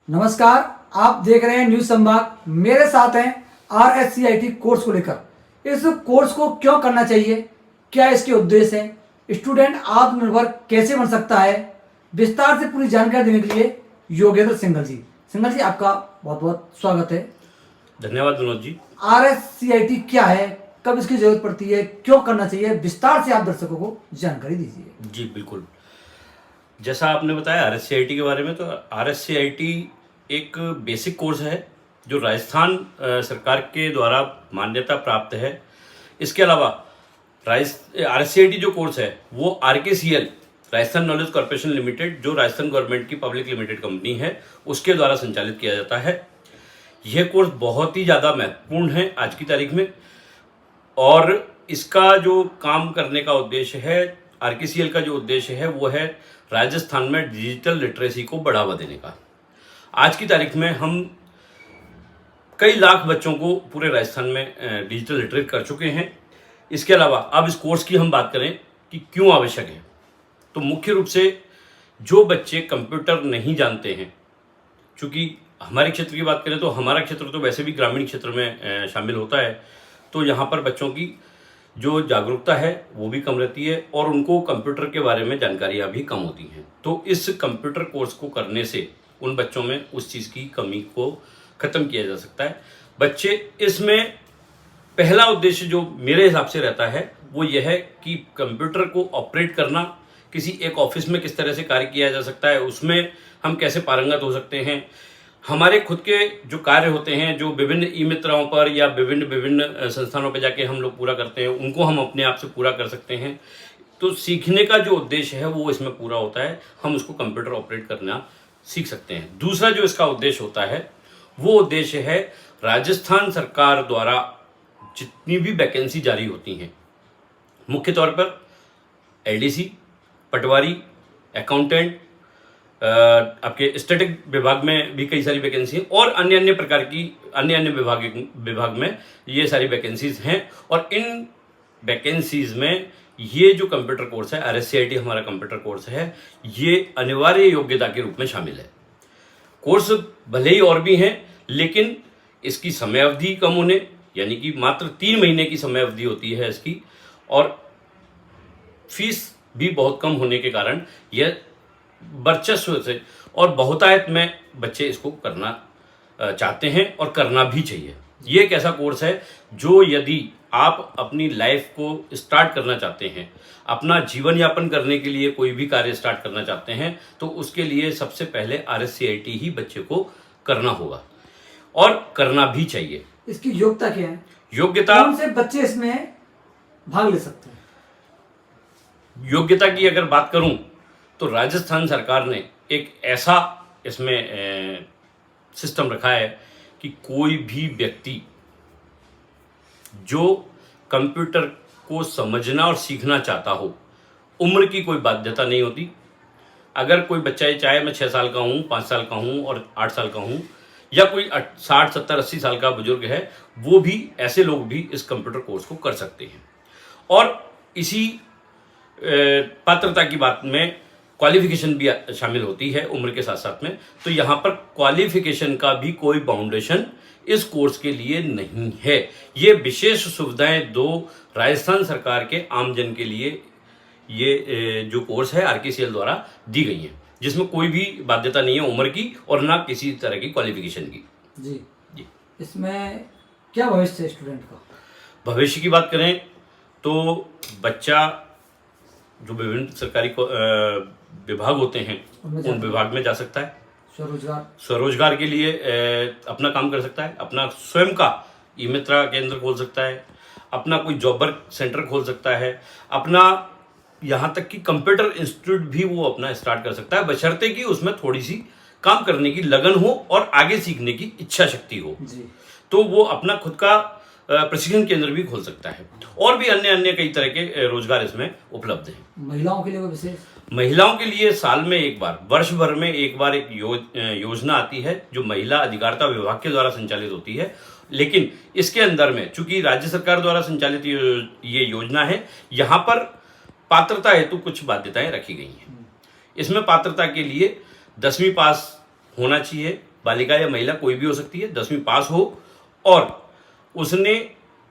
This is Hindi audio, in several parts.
नमस्कार, आप देख रहे हैं न्यूज संभाग। मेरे साथ हैं RSCIT कोर्स को लेकर। इस कोर्स को क्यों करना चाहिए, क्या इसके उद्देश्य हैं, स्टूडेंट आत्मनिर्भर कैसे बन सकता है, विस्तार से पूरी जानकारी देने के लिए योगेंद्र सिंघल जी आपका बहुत बहुत स्वागत है। धन्यवाद विनोद जी। RSCIT क्या है, कब इसकी जरूरत पड़ती है, क्यों करना चाहिए, विस्तार से आप दर्शकों को जानकारी दीजिए। जी बिल्कुल, जैसा आपने बताया RSCIT के बारे में, तो RSCIT एक बेसिक कोर्स है जो राजस्थान सरकार के द्वारा मान्यता प्राप्त है। इसके अलावा RSCIT जो कोर्स है वो RKCL Rajasthan knowledge corporation limited, जो राजस्थान गवर्नमेंट की पब्लिक लिमिटेड कंपनी है, उसके द्वारा संचालित किया जाता है। यह कोर्स बहुत ही ज़्यादा महत्वपूर्ण है आज की तारीख में, और इसका जो काम करने का उद्देश्य है, RKCL का जो उद्देश्य है वो है राजस्थान में डिजिटल लिटरेसी को बढ़ावा देने का। आज की तारीख में हम कई लाख बच्चों को पूरे राजस्थान में डिजिटल लिटरेट कर चुके हैं। इसके अलावा अब इस कोर्स की हम बात करें कि क्यों आवश्यक है, तो मुख्य रूप से जो बच्चे कंप्यूटर नहीं जानते हैं, चूँकि हमारे क्षेत्र की बात करें तो हमारा क्षेत्र तो वैसे भी ग्रामीण क्षेत्र में शामिल होता है, तो यहाँ पर बच्चों की जो जागरूकता है वो भी कम रहती है और उनको कंप्यूटर के बारे में जानकारियाँ भी कम होती हैं। तो इस कंप्यूटर कोर्स को करने से उन बच्चों में उस चीज़ की कमी को ख़त्म किया जा सकता है। बच्चे इसमें पहला उद्देश्य जो मेरे हिसाब से रहता है वो यह है कि कंप्यूटर को ऑपरेट करना, किसी एक ऑफिस में किस तरह से कार्य किया जा सकता है, उसमें हम कैसे पारंगत हो सकते हैं, हमारे खुद के जो कार्य होते हैं जो विभिन्न ई मित्राओं पर या विभिन्न संस्थानों पर जाके हम लोग पूरा करते हैं, उनको हम अपने आप से पूरा कर सकते हैं। तो सीखने का जो उद्देश्य है वो इसमें पूरा होता है, हम उसको कंप्यूटर ऑपरेट करना सीख सकते हैं। दूसरा जो इसका उद्देश्य होता है वो उद्देश्य है राजस्थान सरकार द्वारा जितनी भी वैकेंसी जारी होती हैं, मुख्य तौर पर LDC, पटवारी, अकाउंटेंट, आपके स्टैटिक विभाग में भी कई सारी वैकेंसी हैं और अन्य प्रकार की अन्य विभाग में ये सारी वैकेंसीज हैं। और इन वैकेंसीज में ये जो कंप्यूटर कोर्स है, RSCIT हमारा कंप्यूटर कोर्स है, ये अनिवार्य योग्यता के रूप में शामिल है। कोर्स भले ही और भी हैं, लेकिन इसकी समय अवधि कम होने, यानी कि मात्र 3 महीने की समय अवधि होती है इसकी, और फीस भी बहुत कम होने के कारण यह वर्चस्व से और बहुतायत में बच्चे इसको करना चाहते हैं और करना भी चाहिए। ये एक ऐसा कोर्स है जो यदि आप अपनी लाइफ को स्टार्ट करना चाहते हैं, अपना जीवन यापन करने के लिए कोई भी कार्य स्टार्ट करना चाहते हैं, तो उसके लिए सबसे पहले RSCIT ही बच्चे को करना होगा और करना भी चाहिए। इसकी योग्यता क्या है, योग्यता, कौन से बच्चे इसमें भाग ले सकते हैं? योग्यता की अगर बात करूं तो राजस्थान सरकार ने एक ऐसा इसमें सिस्टम रखा है कि कोई भी व्यक्ति जो कंप्यूटर को समझना और सीखना चाहता हो, उम्र की कोई बाध्यता नहीं होती। अगर कोई बच्चा चाहे मैं 6 साल का हूँ, 5 साल का हूँ और 8 साल का हूँ, या कोई 60, 70, 80 साल का बुजुर्ग है, वो भी, ऐसे लोग भी इस कंप्यूटर कोर्स को कर सकते हैं। और इसी पात्रता की बात में क्वालिफिकेशन भी शामिल होती है उम्र के साथ साथ में। तो यहाँ पर क्वालिफिकेशन का भी कोई बाउंडेशन इस कोर्स के लिए नहीं है। ये विशेष सुविधाएं दो राजस्थान सरकार के आमजन के लिए ये जो कोर्स है RKCL द्वारा दी गई है, जिसमें कोई भी बाध्यता नहीं है उम्र की और ना किसी तरह की क्वालिफिकेशन की। जी, इसमें क्या भविष्य है स्टूडेंट का? भविष्य की बात करें तो बच्चा जो विभिन्न सरकारी विभाग होते हैं उन विभाग में जा सकता है, स्वरोजगार के लिए अपना काम कर सकता है, अपना स्वयं का ई मित्रा केंद्र खोल सकता है, अपना कोई जॉब वर्क सेंटर खोल सकता है, अपना यहाँ तक कि कंप्यूटर इंस्टीट्यूट भी वो अपना स्टार्ट कर सकता है, बशर्ते कि उसमें थोड़ी सी काम करने की लगन हो और आगे सीखने की इच्छा शक्ति हो जी। तो वो अपना खुद का प्रशिक्षण केंद्र भी खोल सकता है और भी अन्य कई तरह के रोजगार इसमें उपलब्ध हैं। महिलाओं के लिए विशेष, महिलाओं के लिए साल में एक बार, वर्ष भर में एक बार एक योजना आती है जो महिला अधिकारिता विभाग के द्वारा संचालित होती है। लेकिन इसके अंदर में चूंकि राज्य सरकार द्वारा संचालित ये योजना है, यहाँ पर पात्रता हेतु कुछ बाध्यताएं रखी गई हैं। इसमें पात्रता के लिए 10वीं पास होना चाहिए, बालिका या महिला कोई भी हो सकती है, 10वीं पास हो और उसने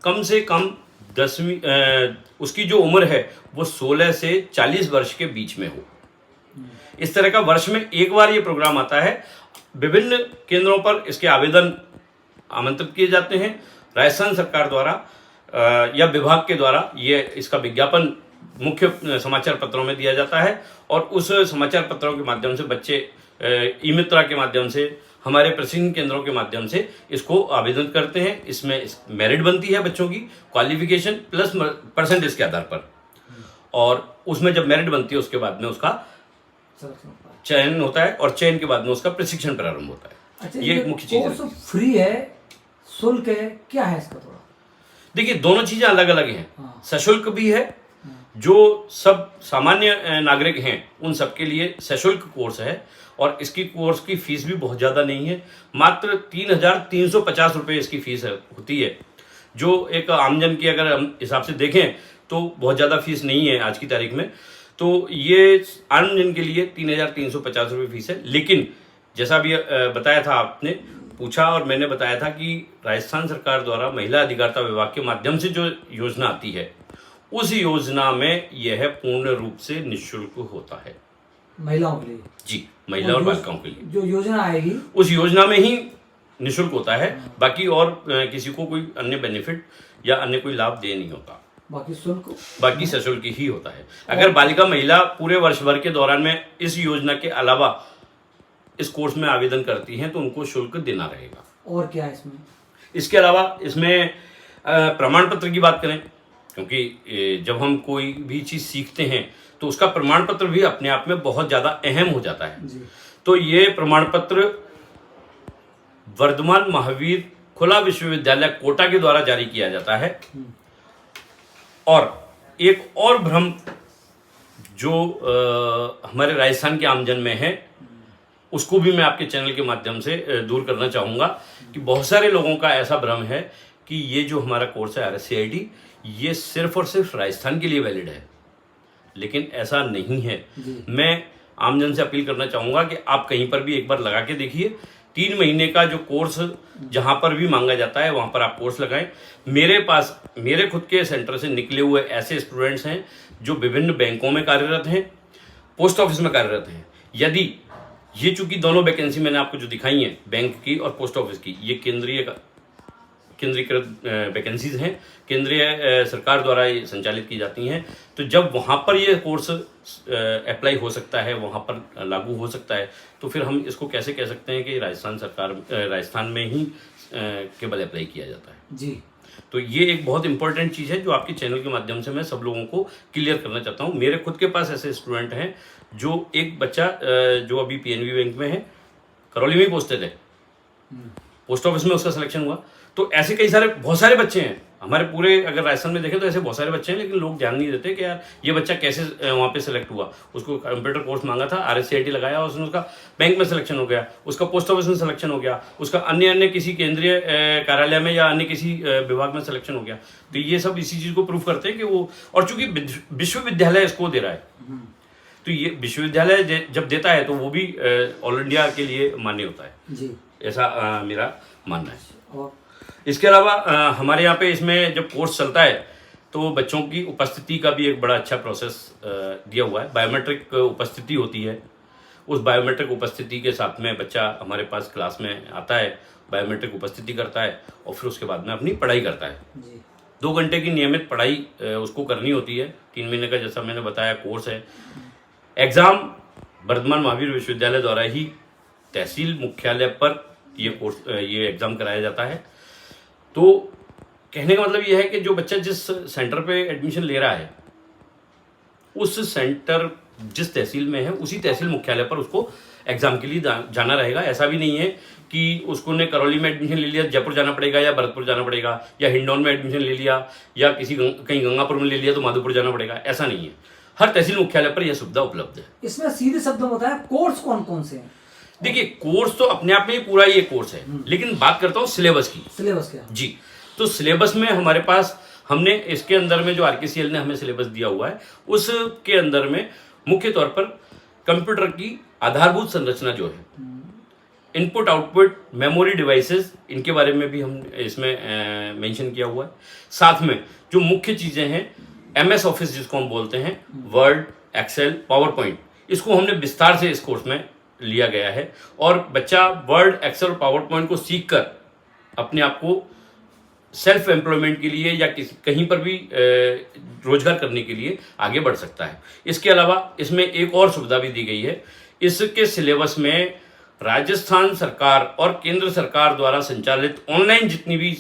कम से कम 10वीं उसकी जो उम्र है वो 16 से 40 वर्ष के बीच में हो। इस तरह का वर्ष में एक बार ये प्रोग्राम आता है। विभिन्न केंद्रों पर इसके आवेदन आमंत्रित किए जाते हैं। राजस्थान सरकार द्वारा या विभाग के द्वारा ये इसका विज्ञापन मुख्य समाचार पत्रों में दिया जाता है और उस समाचार पत्रों के माध्यम से बच्चे ई मित्रा के माध्यम से, हमारे प्रशिक्षण केंद्रों के माध्यम से इसको आवेदन करते हैं। इसमें मेरिट बनती है बच्चों की, क्वालिफिकेशन प्लस परसेंटेज के आधार पर, और उसमें जब मेरिट बनती है उसके बाद में उसका चयन होता है और चयन के बाद में उसका प्रशिक्षण प्रारंभ होता है। अच्छा, ये एक मुख्य चीज है। फ्री है, शुल्क है, क्या है इसका थोड़ा? देखिए, दोनों चीजें अलग अलग हैं। हाँ। सशुल्क भी है, जो सब सामान्य नागरिक हैं उन सबके लिए सशुल्क कोर्स है और इसकी कोर्स की फीस भी बहुत ज़्यादा नहीं है। मात्र 3,350 रुपये इसकी फीस होती है, जो एक आमजन की अगर हम हिसाब से देखें तो बहुत ज़्यादा फीस नहीं है आज की तारीख में। तो ये आमजन के लिए 3,350 रुपये फीस है। लेकिन जैसा भी बताया था, आपने पूछा और मैंने बताया था कि राजस्थान सरकार द्वारा महिला अधिकारिता विभाग के माध्यम से जो योजना आती है उस योजना में यह पूर्ण रूप से निःशुल्क होता है महिलाओं के लिए। जी, महिला और बालिकाओं के लिए जो योजना आएगी उस उस योजना में ही निःशुल्क होता है। बाकी और किसी को कोई अन्य बेनिफिट या अन्य कोई लाभ दे नहीं होता, बाकी सशुल्क ही होता है। अगर बालिका महिला पूरे वर्ष भर के दौरान में इस योजना के अलावा इस कोर्स में आवेदन करती हैं तो उनको शुल्क देना रहेगा। और क्या है इसमें? इसके अलावा इसमें प्रमाण पत्र की बात करें, क्योंकि जब हम कोई भी चीज़ सीखते हैं तो उसका प्रमाण पत्र भी अपने आप में बहुत ज़्यादा अहम हो जाता है जी। तो ये प्रमाण पत्र वर्धमान महावीर खुला विश्वविद्यालय कोटा के द्वारा जारी किया जाता है। और एक और भ्रम जो हमारे राजस्थान के आमजन में है उसको भी मैं आपके चैनल के माध्यम से दूर करना चाहूँगा कि बहुत सारे लोगों का ऐसा भ्रम है कि ये जो हमारा कोर्स है RSCIT ये सिर्फ और सिर्फ राजस्थान के लिए वैलिड है, लेकिन ऐसा नहीं है। मैं आमजन से अपील करना चाहूँगा कि आप कहीं पर भी एक बार लगा के देखिए। 3 महीने का जो कोर्स जहाँ पर भी मांगा जाता है वहाँ पर आप कोर्स लगाएं। मेरे खुद के सेंटर से निकले हुए ऐसे स्टूडेंट्स हैं जो विभिन्न बैंकों में कार्यरत हैं, पोस्ट ऑफिस में कार्यरत हैं। यदि ये चूंकि दोनों वैकेंसी मैंने आपको जो दिखाई हैं, बैंक की और पोस्ट ऑफिस की, ये केंद्रीकृत वैकेंसीज हैं, केंद्रीय सरकार द्वारा ये संचालित की जाती हैं। तो जब वहाँ पर ये कोर्स अप्लाई हो सकता है, वहाँ पर लागू हो सकता है, तो फिर हम इसको कैसे कह सकते हैं कि राजस्थान में ही केवल अप्लाई किया जाता है। जी। तो ये एक बहुत इंपॉर्टेंट चीज़ है जो आपके चैनल के माध्यम से मैं सब लोगों को क्लियर करना चाहता हूँ। मेरे खुद के पास ऐसे स्टूडेंट हैं, जो एक बच्चा जो अभी PNB बैंक में है, करौली में ही पोस्टेड है, पोस्ट ऑफिस में उसका सिलेक्शन हुआ। तो ऐसे बहुत सारे बच्चे हैं हमारे पूरे, अगर राजस्थान में देखें तो ऐसे बहुत सारे बच्चे हैं, लेकिन लोग ध्यान नहीं देते कि यार ये बच्चा कैसे वहाँ पे सिलेक्ट हुआ। उसको कंप्यूटर कोर्स मांगा था, RSCIT लगाया, उसने उसका बैंक में सिलेक्शन हो गया, उसका पोस्ट ऑफिस में सिलेक्शन हो गया, उसका अन्य किसी केंद्रीय कार्यालय में या अन्य किसी विभाग में सिलेक्शन हो गया। तो ये सब इसी चीज़ को प्रूव करते हैं कि वो, और चूंकि विश्वविद्यालय इसको दे रहा है तो ये विश्वविद्यालय जब देता है तो वो भी ऑल इंडिया के लिए मान्य होता है जी। ऐसा मेरा मानना है। और इसके अलावा हमारे यहाँ पे इसमें जब कोर्स चलता है तो बच्चों की उपस्थिति का भी एक बड़ा अच्छा प्रोसेस दिया हुआ है। बायोमेट्रिक उपस्थिति होती है, उस बायोमेट्रिक उपस्थिति के साथ में बच्चा हमारे पास क्लास में आता है, बायोमेट्रिक उपस्थिति करता है और फिर उसके बाद में अपनी पढ़ाई करता है जी। 2 घंटे की नियमित पढ़ाई उसको करनी होती है। 3 महीने का जैसा मैंने बताया कोर्स है। एग्ज़ाम वर्धमान महावीर विश्वविद्यालय द्वारा ही तहसील मुख्यालय पर ये एग्ज़ाम कराया जाता है। तो कहने का मतलब ये है कि जो बच्चा जिस सेंटर पे एडमिशन ले रहा है उस सेंटर जिस तहसील में है उसी तहसील मुख्यालय पर उसको एग्ज़ाम के लिए जाना रहेगा। ऐसा भी नहीं है कि उसको ने करौली में एडमिशन ले लिया, जयपुर जाना पड़ेगा या भरतपुर जाना पड़ेगा, या हिंडौन में एडमिशन ले लिया या कहीं गंगापुर में ले लिया तो माधोपुर जाना पड़ेगा। ऐसा नहीं है, हर तहसील मुख्यालय पर यह सुविधा उपलब्ध है। इसमें सीधे शब्दों में बताया कोर्स कौन कौन से हैं? देखिए, कोर्स तो अपने आप में ही पूरा ये कोर्स है, लेकिन बात करता हूँ सिलेबस की। सिलेबस क्या जी? तो सिलेबस में हमारे पास हमने इसके अंदर में जो RKCL ने हमें सिलेबस दिया हुआ है उसके अंदर में मुख्य तौर पर कंप्यूटर की आधारभूत संरचना जो है, इनपुट आउटपुट मेमोरी डिवाइसेस, इनके बारे में भी हम इसमें मेंशन किया हुआ है। साथ में जो मुख्य चीज़ें हैं, MS ऑफिस जिसको हम बोलते हैं, वर्ड, एक्सेल, पावर पॉइंट, इसको हमने विस्तार से इस कोर्स में लिया गया है और बच्चा वर्ड, एक्सेल और पावर पॉइंट को सीख कर अपने आप को सेल्फ एम्प्लॉयमेंट के लिए या कहीं पर भी रोजगार करने के लिए आगे बढ़ सकता है। इसके अलावा इसमें एक और सुविधा भी दी गई है। इसके सिलेबस में राजस्थान सरकार और केंद्र सरकार द्वारा संचालित ऑनलाइन जितनी भी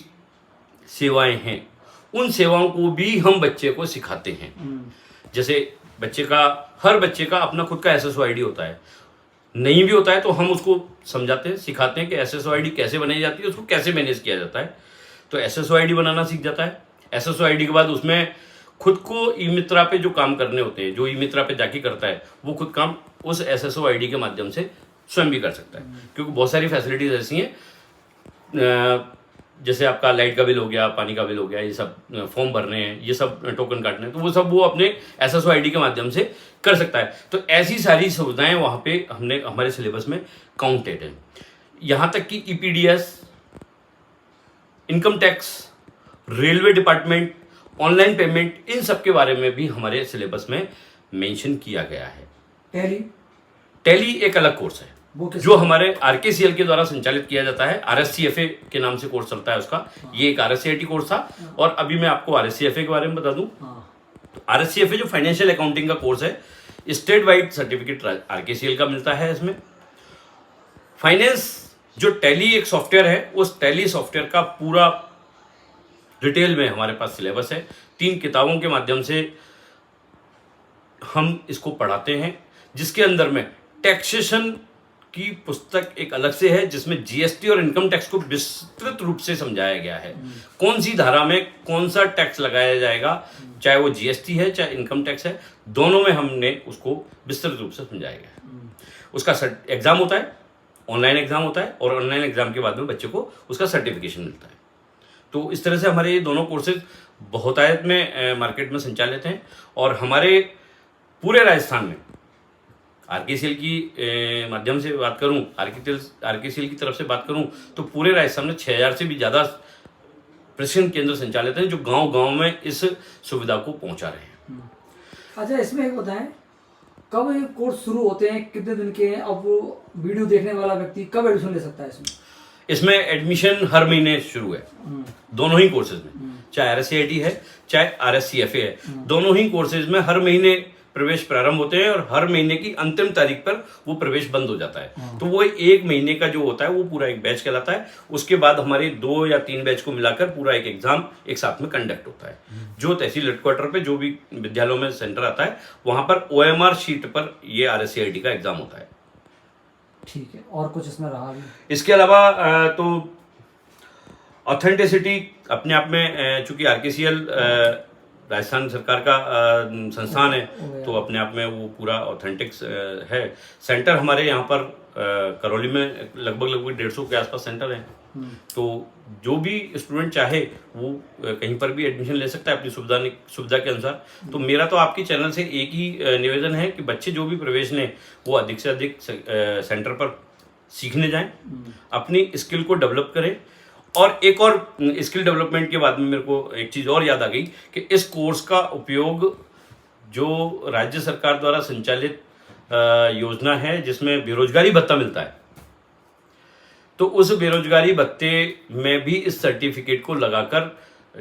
सेवाएं हैं, उन सेवाओं को भी हम बच्चे को सिखाते हैं। जैसे हर बच्चे का अपना खुद का SSO ID होता है, नहीं भी होता है तो हम उसको समझाते हैं, सिखाते हैं कि SSO ID कैसे बनाई जाती है, उसको कैसे मैनेज किया जाता है। तो SSO ID बनाना सीख जाता है। SSO ID के बाद उसमें खुद को ई-मित्रा पे जो काम करने होते हैं, जो ई-मित्रा पे जाके करता है, वो खुद काम उस SSO ID के माध्यम से स्वयं भी कर सकता है। क्योंकि बहुत सारी फैसिलिटीज ऐसी हैं, जैसे आपका लाइट का बिल हो गया, पानी का बिल हो गया, ये सब फॉर्म भरने हैं, ये सब टोकन काटने हैं, तो वो सब वो अपने SSO ID के माध्यम से कर सकता है। तो ऐसी सारी सुविधाएं वहाँ पे हमने हमारे सिलेबस में काउंटेड है। यहाँ तक कि EPDS, income tax, railway department, online payment, इन सब के बारे में भी हमारे सिलेबस में मेंशन किया गया है। टैली एक अलग कोर्स है जो हमारे RKCL के द्वारा संचालित किया जाता है। RSCFA के नाम से कोर्स चलता है उसका। ये एक RSCIT कोर्स था और अभी मैं आपको RSCFA के बारे में बता दूं। RSCFA जो फाइनेंशियल अकाउंटिंग का कोर्स है, स्टेट वाइड सर्टिफिकेट RKCL का मिलता है इसमें। फाइनेंस जो टैली एक सॉफ्टवेयर है, उस टैली सॉफ्टवेयर का पूरा डिटेल में हमारे पास सिलेबस है। 3 किताबों के माध्यम से हम इसको पढ़ाते हैं, जिसके अंदर में टैक्सेशन की पुस्तक एक अलग से है, जिसमें GST और इनकम टैक्स को विस्तृत रूप से समझाया गया है। कौन सी धारा में कौन सा टैक्स लगाया जाएगा, चाहे वो GST है चाहे इनकम टैक्स है, दोनों में हमने उसको विस्तृत रूप से समझाया गया है। उसका एग्जाम होता है, ऑनलाइन एग्जाम होता है और ऑनलाइन एग्जाम के बाद में बच्चे को उसका सर्टिफिकेशन मिलता है। तो इस तरह से हमारे ये दोनों कोर्सेज बहुतायत में मार्केट में संचालित हैं और हमारे पूरे राजस्थान में RKCL की माध्यम से बात करूं, RKCL की तरफ से बात करूं, तो पूरे राजस्थान में 6000 से भी ज़्यादा प्रशिक्षण केंद्र संचालित हैं जो गांव-गांव में इस सुविधा को पहुंचा रहे हैं। अच्छा, इसमें एक बताएं, कब ये कोर्स शुरू होते हैं, कितने दिन के हैं, अब वो वीडियो देखने वाला व्यक्ति कब एडमिशन ले सकता है इसमें एडमिशन हर महीने शुरू है, दोनों ही कोर्सेज में, चाहे RSCIT है चाहे RSCFA है, दोनों ही कोर्सेज में हर महीने प्रवेश प्रारंभ होते हैं और हर महीने की अंतिम तारीख पर वो प्रवेश बंद हो जाता है। तो वो 1 महीने का जो होता है वो पूरा एक बैच कहलाता है। उसके बाद हमारे 2 या 3 बैच को मिलाकर पूरा एक एग्जाम एक साथ में कंडक्ट होता है, जो तहसील हेडक्वार्टर पे जो भी विद्यालयों में सेंटर आता है वहां पर OMR शीट पर ये RSCIT का एग्जाम होता है। ठीक है, और कुछ इसमें रहा भी? इसके अलावा तो ऑथेंटिसिटी अपने आप में, चूंकि RKCL राजस्थान सरकार का संस्थान है, तो अपने आप में वो पूरा ऑथेंटिक है। सेंटर हमारे यहाँ पर करौली में लगभग 150 के आसपास सेंटर हैं। तो जो भी स्टूडेंट चाहे वो कहीं पर भी एडमिशन ले सकता है अपनी सुविधा के अनुसार। तो मेरा तो आपके चैनल से एक ही निवेदन है कि बच्चे जो भी प्रवेश लें वो अधिक से अधिक सेंटर पर सीखने जाएं, अपनी स्किल को डेवलप करें। और एक और स्किल डेवलपमेंट के बाद में मेरे को एक चीज़ और याद आ गई कि इस कोर्स का उपयोग जो राज्य सरकार द्वारा संचालित योजना है जिसमें बेरोजगारी भत्ता मिलता है, तो उस बेरोजगारी भत्ते में भी इस सर्टिफिकेट को लगाकर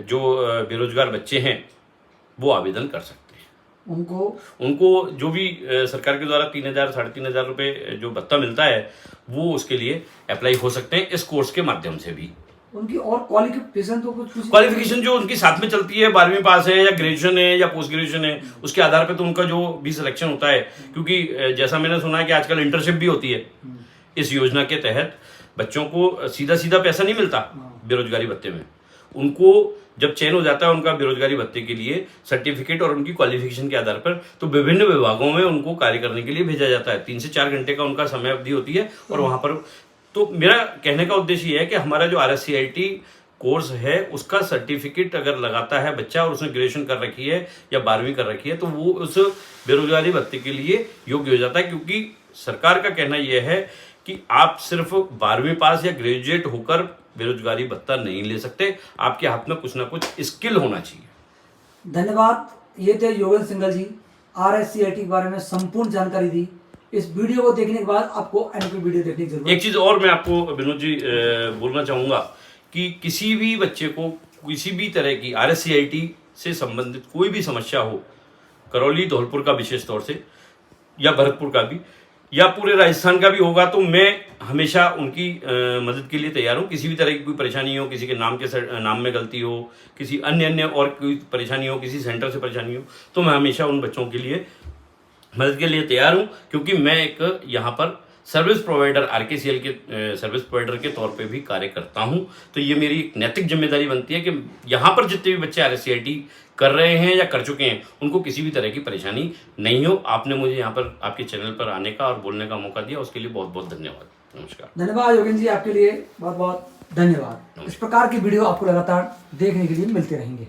जो बेरोजगार बच्चे हैं वो आवेदन कर सकते हैं। उनको जो भी सरकार के द्वारा 3000 3,500 रुपये जो भत्ता मिलता है वो उसके लिए अप्लाई हो सकते हैं इस कोर्स के माध्यम से भी। उनकी और क्वालिफिकेशन तो कुछ क्वालिफिकेशन जो उनकी साथ में चलती है, 12वीं पास है या ग्रेजुएशन है या पोस्ट ग्रेजुएशन है, उसके आधार पे तो उनका जो भी सिलेक्शन होता है। क्योंकि जैसा मैंने सुना है कि आजकल इंटर्नशिप भी होती है इस योजना के तहत, बच्चों को सीधा सीधा पैसा नहीं मिलता बेरोजगारी भत्ते में। उनको जब चयन हो जाता है उनका बेरोजगारी भत्ते के लिए सर्टिफिकेट और उनकी क्वालिफिकेशन के आधार पर, तो विभिन्न विभागों में उनको कार्य करने के लिए भेजा जाता है। 3 से 4 घंटे का उनका समय अवधि होती है और वहां पर, तो मेरा कहने का उद्देश्य ये है कि हमारा जो RSCIT कोर्स है उसका सर्टिफिकेट अगर लगाता है बच्चा और उसने ग्रेजुएशन कर रखी है या 12वीं कर रखी है, तो वो उस बेरोजगारी भत्ते के लिए योग्य हो जाता है। क्योंकि सरकार का कहना यह है कि आप सिर्फ 12वीं पास या ग्रेजुएट होकर बेरोजगारी भत्ता नहीं ले सकते, आपके हाथ में कुछ ना कुछ स्किल होना चाहिए। धन्यवाद। ये थे योगेंद्र सिंघल जी, RSCIT के बारे में संपूर्ण जानकारी दी। इस वीडियो को देखने के बाद आपको एनपी वीडियो देखने की जरूरत है। एक चीज और मैं आपको विनोद जी बोलना चाहूंगा कि किसी भी बच्चे को किसी भी तरह की RSCIT से संबंधित कोई भी समस्या हो, करौली धौलपुर का विशेष तौर से या भरतपुर का भी या पूरे राजस्थान का भी होगा, तो मैं हमेशा उनकी मदद के लिए तैयार हूँ। किसी भी तरह की कोई परेशानी हो, किसी के नाम में गलती हो, किसी अन्य और कोई परेशानी हो, किसी सेंटर से परेशानी हो, तो मैं हमेशा उन बच्चों के लिए मदद के लिए तैयार हूँ, क्योंकि मैं एक यहाँ पर सर्विस प्रोवाइडर RKCL के सर्विस प्रोवाइडर के तौर पे भी कार्य करता हूँ। तो ये मेरी एक नैतिक जिम्मेदारी बनती है कि यहाँ पर जितने भी बच्चे RSCIT कर रहे हैं या कर चुके हैं, उनको किसी भी तरह की परेशानी नहीं हो। आपने मुझे यहाँ पर आपके चैनल पर आने का और बोलने का मौका दिया, उसके लिए बहुत बहुत धन्यवाद। नमस्कार। धन्यवाद योगेंद्र जी, आपके लिए बहुत बहुत धन्यवाद। इस प्रकार की वीडियो आपको लगातार देखने के लिए मिलते रहेंगे।